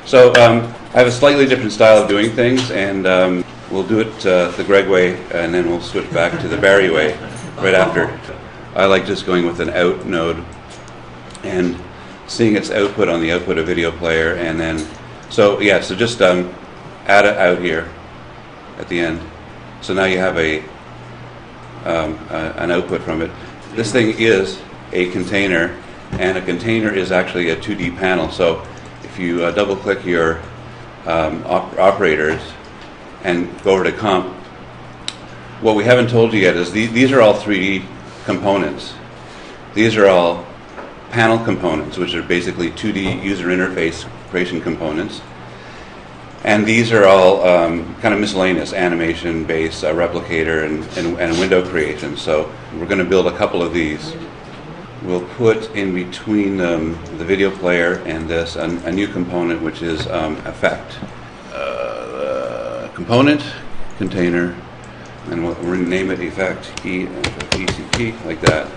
So I have a slightly different style of doing things, and we'll do it the Greg way, and then we'll switch back to the Barry way right after. I like just going with an out node and seeing its output on the output of video player, and then, so just add it out here at the end. So now you have an output from it. This thing is a container, and a container is actually a 2D panel. So if you double click your operators and go over to comp, what we haven't told you yet is these are all 3D components. These are all panel components, which are basically 2D user interface creation components. And these are all kind of miscellaneous animation-based replicator and window creation. So we're going to build a couple of these. We'll put in between the video player and this a new component, which is effect. Component, container, and we'll rename it effect, ECP, like that.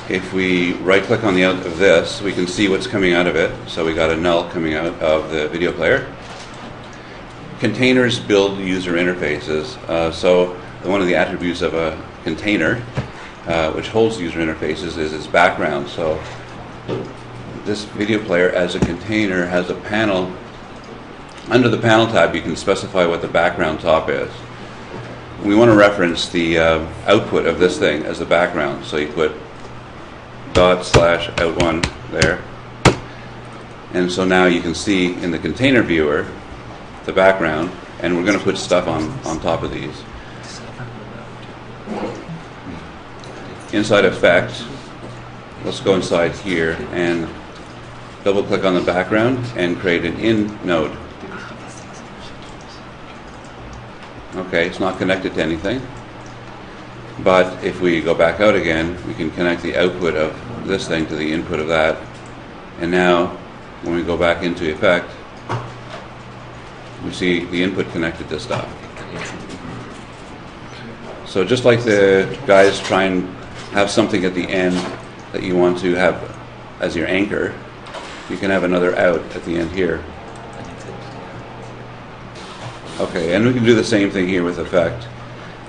If we right-click on the out of this, we can see what's coming out of it. So we got a null coming out of the video player. Containers build user interfaces. So one of the attributes of a container, which holds user interfaces, is its background. So this video player as a container has a panel. Under the panel tab, you can specify what the background top is. We want to reference the output of this thing as the background. So you put ./out1 there. And so now you can see in the container viewer the background, and we're going to put stuff on top of these. Inside effect, let's go inside here and double click on the background and create an in node. Okay, it's not connected to anything, but if we go back out again, we can connect the output of this thing to the input of that. And now when we go back into effect, we see the input connected to stuff. So just like the guys try and have something at the end that you want to have as your anchor, you can have another out at the end here. Okay, and we can do the same thing here with effect.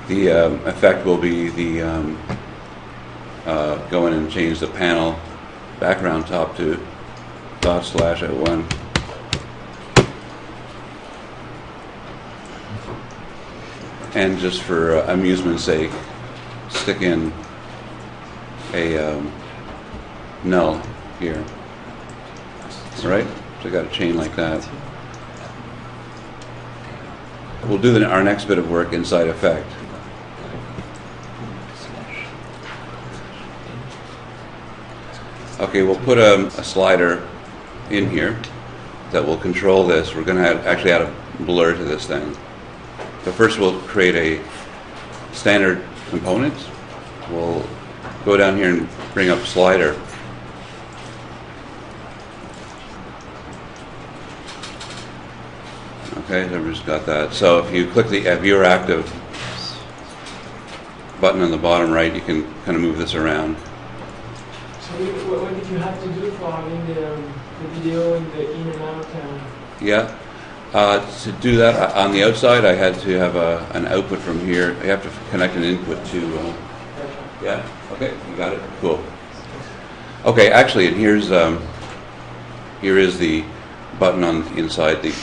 The effect will be the go in and change the panel background top to ./out1. And just for amusement's sake, stick in a null here. All right, so I got a chain like that. We'll do our next bit of work inside effect. Okay, we'll put a slider in here that will control this. We're going to actually add a blur to this thing. But first we'll create a standard component. We'll go down here and bring up slider. Okay, so we just got that. So if you click the viewer active button on the bottom right, you can kind of move this around. So what did you have to do for having the video in the in and out? Yeah. To do that on the outside, I had to have an output from here. I have to connect an input to. Yeah. Okay. You got it. Cool. Okay. Actually, and here is the button on inside the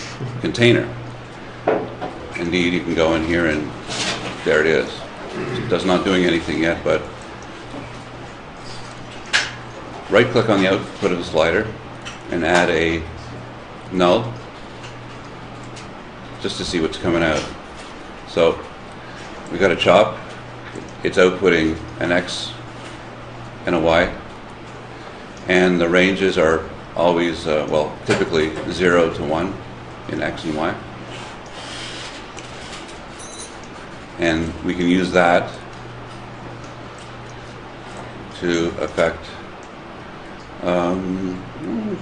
container. Indeed, you can go in here and there it is. It's not doing anything yet, but right-click on the output of the slider and add a null, just to see what's coming out. So we got a chop. It's outputting an X and a Y, and the ranges are always, typically 0 to 1 in X and Y. And we can use that to affect a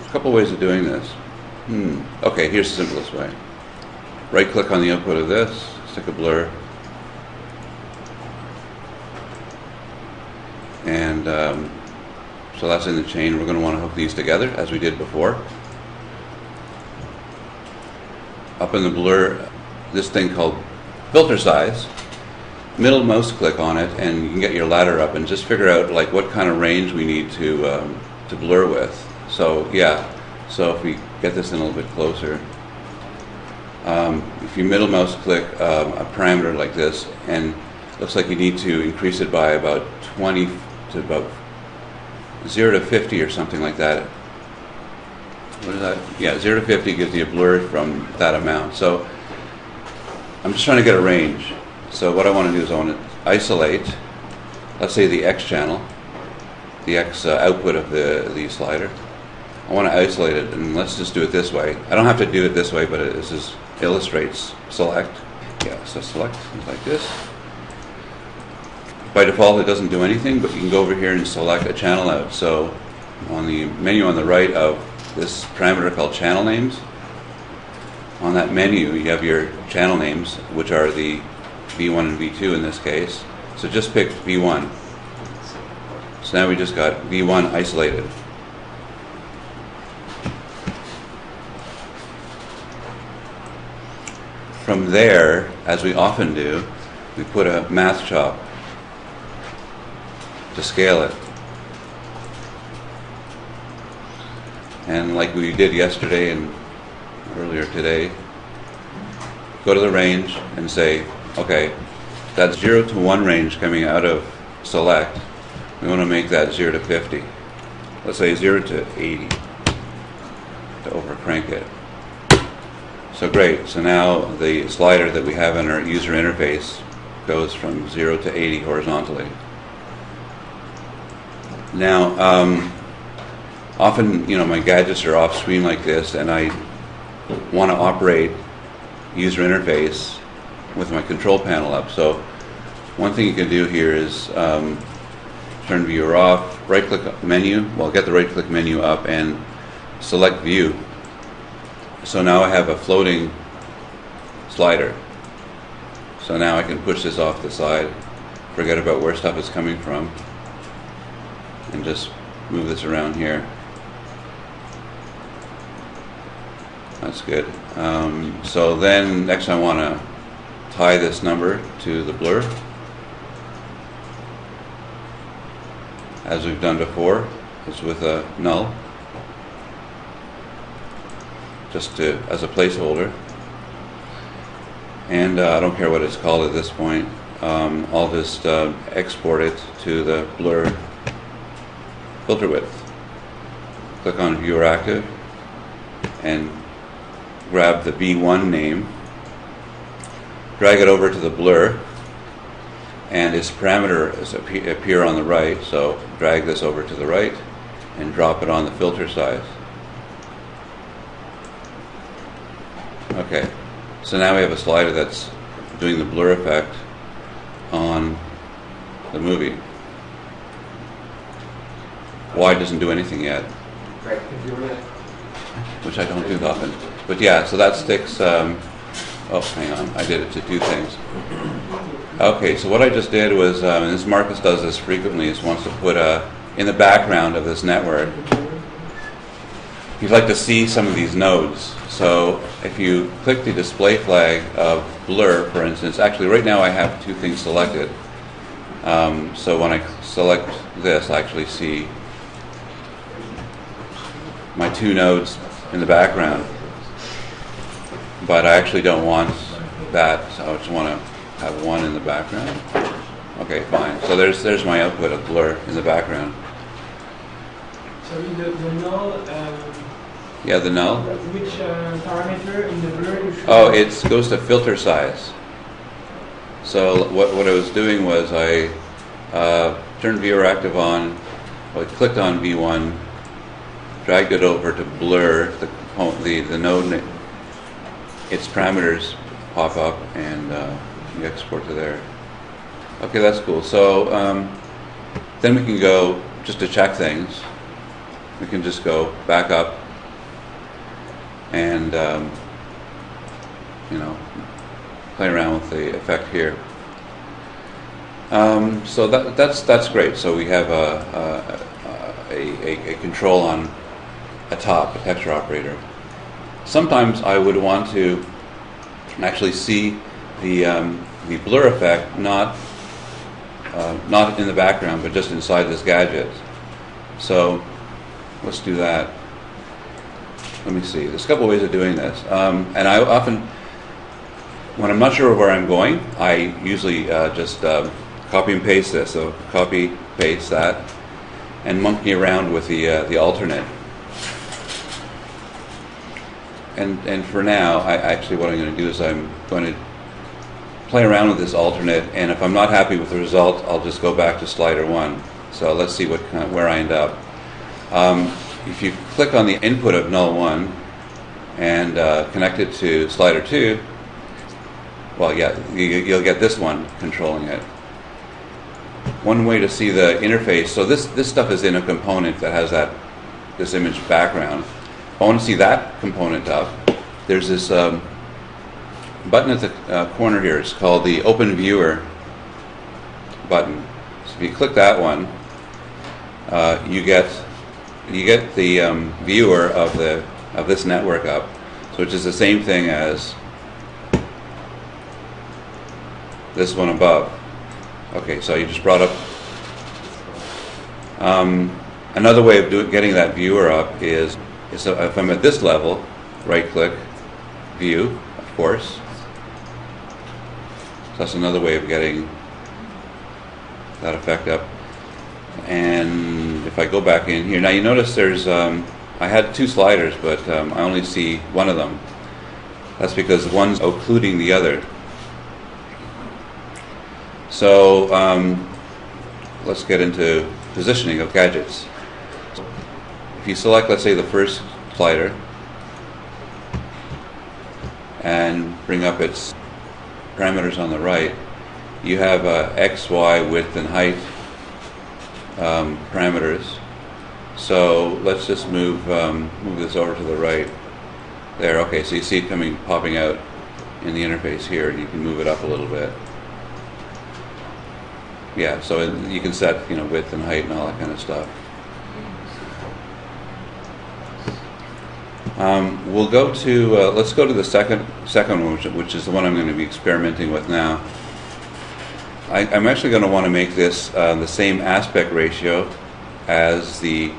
couple ways of doing this. Okay, here's the simplest way. Right-click on the output of this, stick a blur, and so that's in the chain. We're going to want to hook these together as we did before. up in the blur, this thing called filter size. Middle mouse click on it, and you can get your ladder up and just figure out like what kind of range we need to blur with. So yeah, so if we get this in a little bit closer, if you middle mouse click a parameter like this, and looks like you need to increase it by about 20 to about 0 to 50 or something like that. What is that? Yeah, 0 to 50 gives you a blur from that amount. So I'm just trying to get a range. So what I want to do is I want to isolate, let's say the X channel, the X output of the slider. I want to isolate it, and let's just do it this way. I don't have to do it this way, but this just illustrates select. Yeah, so select is like this. By default, it doesn't do anything, but you can go over here and select a channel out. So on the menu on the right of this parameter called channel names, on that menu you have your channel names, which are the V1 and V2 in this case. So just pick V1. So now we just got V1 isolated. From there, as we often do, we put a math chop to scale it. And like we did yesterday and earlier today, go to the range and say, okay, that 0 to 1 range coming out of select, we want to make that 0 to 50. Let's say 0 to 80 to overcrank it. So great, so now the slider that we have in our user interface goes from 0 to 80 horizontally. Now, often, my gadgets are off screen like this, and I want to operate user interface with my control panel up. So one thing you can do here is turn viewer off, right click menu, get the right click menu up and select view. So now I have a floating slider. So now I can push this off the side, forget about where stuff is coming from, and just move this around here. That's good. So then next I want to tie this number to the blur, as we've done before. It's with a null, just as a placeholder. And I don't care what it's called at this point. I'll just export it to the blur filter width. Click on viewer active and grab the V1 name, drag it over to the blur, and its parameter is appear on the right, so drag this over to the right and drop it on the filter size. Okay, so now we have a slider that's doing the blur effect on the movie. Y doesn't do anything yet, which I don't do often. But yeah, so that sticks. Oh, hang on, I did it to two things. Okay, so what I just did was, and this Marcus does this frequently, is wants to put in the background of this network, you'd like to see some of these nodes. So if you click the display flag of blur, for instance, actually right now I have two things selected. So when I select this, I actually see my two nodes in the background. But I actually don't want that, so I just want to have one in the background. Okay, fine. So there's my output of blur in the background. So the null. Yeah, the null. Which parameter in the blur you should? Oh, it goes to filter size. So what I was doing was I turned viewer active on. I clicked on V1, dragged it over to blur the node. Its parameters pop up and you export to there. Okay, that's cool. So then we can go, just to check things, we can just go back up and play around with the effect here. So that's great. So we have a control on a top, a texture operator. Sometimes I would want to actually see the blur effect not in the background, but just inside this gadget. So let's do that. Let me see. There's a couple ways of doing this. And I often, when I'm not sure where I'm going, I usually just copy and paste this. So copy, paste that, and monkey around with the alternate. And for now, what I'm going to do is I'm going to play around with this alternate, and if I'm not happy with the result, I'll just go back to slider 1. So let's see where I end up. If you click on the input of null 1 and connect it to slider 2, well, yeah, you'll get this one controlling it. One way to see the interface, so this stuff is in a component that has this image background. If I want to see that component up, there's this button at the corner here. It's called the Open Viewer button. So if you click that one, you get the viewer of this network up, which is the same thing as this one above. Okay, so you just brought up. Another way of getting that viewer up is if I'm at this level, right-click, View, of course. So that's another way of getting that effect up. And if I go back in here, now you notice there's, I had 2 sliders, but I only see one of them. That's because one's occluding the other. So let's get into positioning of gadgets. If you select, let's say, the first slider and bring up its parameters on the right, you have X, Y, width, and height parameters. So let's just move this over to the right. There, okay, so you see it popping out in the interface here, and you can move it up a little bit. Yeah, so you can set, width and height and all that kind of stuff. We'll go to let's go to the second one, which is the one I'm going to be experimenting with now. I'm actually going to want to make this the same aspect ratio as the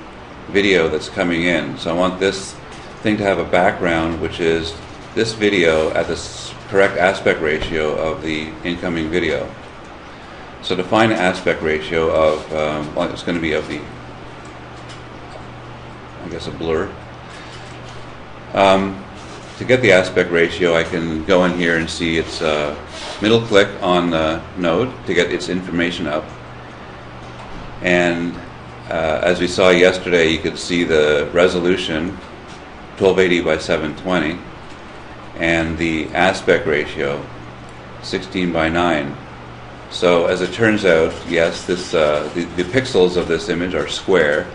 video that's coming in. So I want this thing to have a background which is this video at the correct aspect ratio of the incoming video. So to find an aspect ratio of, well, it's going to be of the, I guess, a blur. To get the aspect ratio, I can go in here and see its middle click on the node to get its information up. And as we saw yesterday, you could see the resolution, 1280 by 720, and the aspect ratio, 16 by 9. So as it turns out, yes, the pixels of this image are square,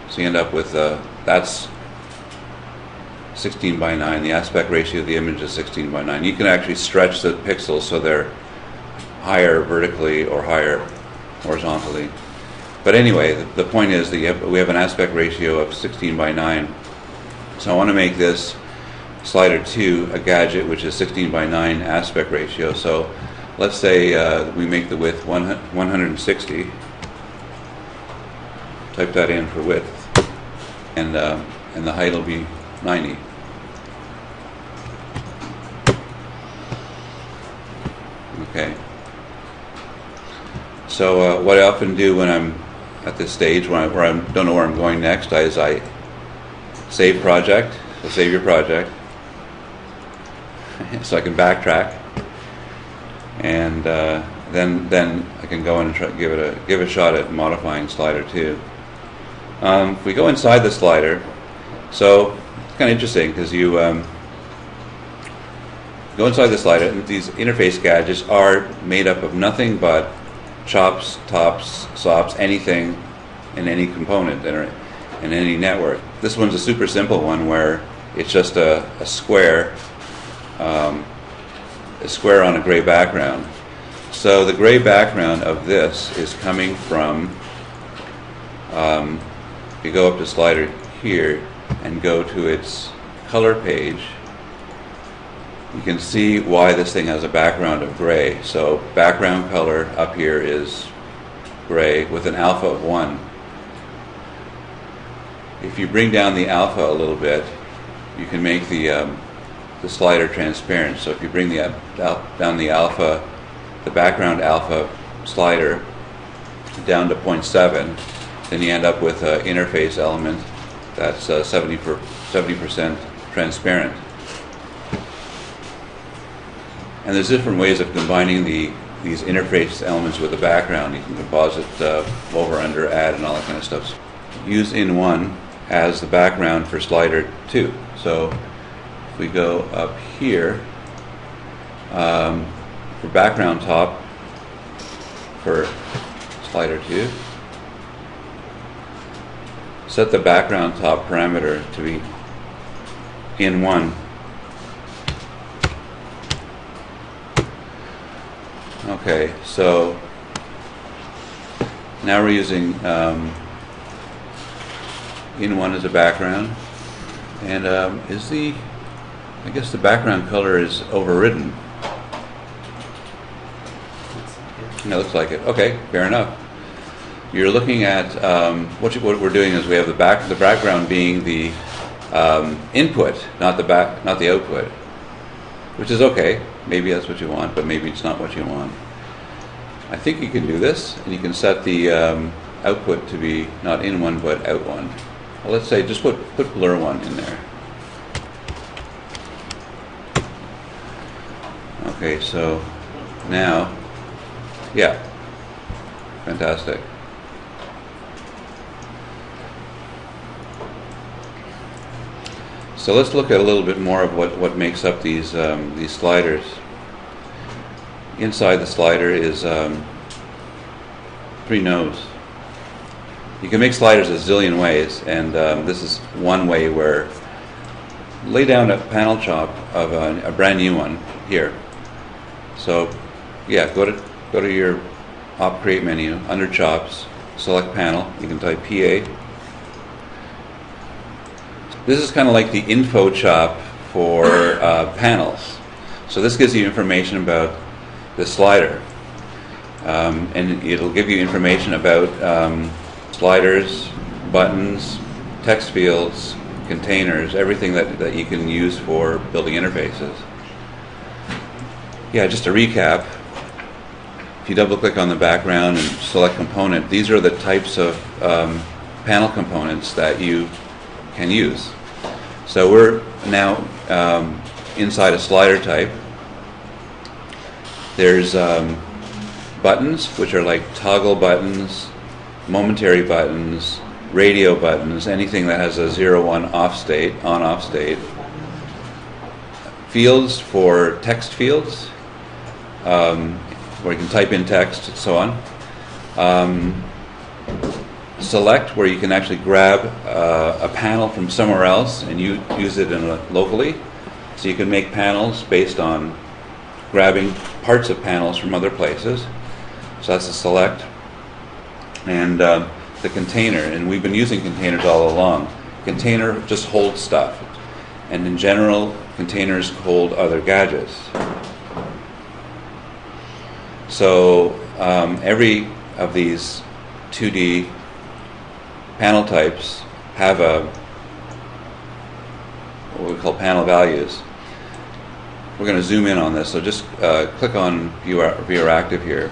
so you end up with that's 16 by 9. The aspect ratio of the image is 16 by 9. You can actually stretch the pixels so they're higher vertically or higher horizontally. But anyway, the point is that we have an aspect ratio of 16 by 9. So I want to make this slider 2 a gadget which is 16 by 9 aspect ratio. So let's say we make the width 160. Type that in for width, and the height will be 90. Okay. So what I often do when I'm at this stage where I don't know where I'm going next is I save project. So save your project, so I can backtrack, and then I can go in and try give a shot at modifying slider 2. If we go inside the slider, so it's kind of interesting because you go inside the slider, and these interface gadgets are made up of nothing but chops, tops, sops, anything in any component in any network. This one's a super simple one where it's just a square on a gray background. So the gray background of this is coming from, if you go up to slider here and go to its color page, you can see why this thing has a background of gray. So background color up here is gray with an alpha of 1. If you bring down the alpha a little bit, you can make the slider transparent. So if you bring down the alpha, the background alpha slider down to 0.7, then you end up with an interface element that's 70% transparent. And there's different ways of combining these interface elements with the background. You can composite over, under, add, and all that kind of stuff. Use in1 as the background for slider 2. So if we go up here, for background top for slider 2, set the background top parameter to be in1. Okay, so now we're using in1 as a background, and I guess the background color is overridden. It looks like it. Okay, fair enough. You're looking at what we're doing is we have the background being the input, not the output, which is okay. Maybe that's what you want, but maybe it's not what you want. I think you can do this, and you can set the output to be not in1 but out1. Well, let's say just put blur 1 in there. Okay, so now, yeah, fantastic. So let's look at a little bit more of what makes up these sliders. Inside the slider is 3 nodes. You can make sliders a zillion ways, and this is one way where lay down a panel chop of a brand new one here. So yeah, go to your op create menu, under chops, select panel. You can type PA. This is kind of like the info chop for panels. So this gives you information about the slider, and it'll give you information about sliders, buttons, text fields, containers, everything that you can use for building interfaces. Yeah, just to recap, if you double click on the background and select component, these are the types of panel components that you can use. So we're now inside a slider type. There's buttons, which are like toggle buttons, momentary buttons, radio buttons, anything that has a 0-1 off state, on-off state. Fields for text fields, where you can type in text and so on. Select, where you can actually grab a panel from somewhere else and use it locally. So you can make panels based on grabbing parts of panels from other places. So that's the select. And the container, and we've been using containers all along. Container just holds stuff. And in general, containers hold other gadgets. So every of these 2D panel types have what we call panel values. We're going to zoom in on this, so just click on view active here.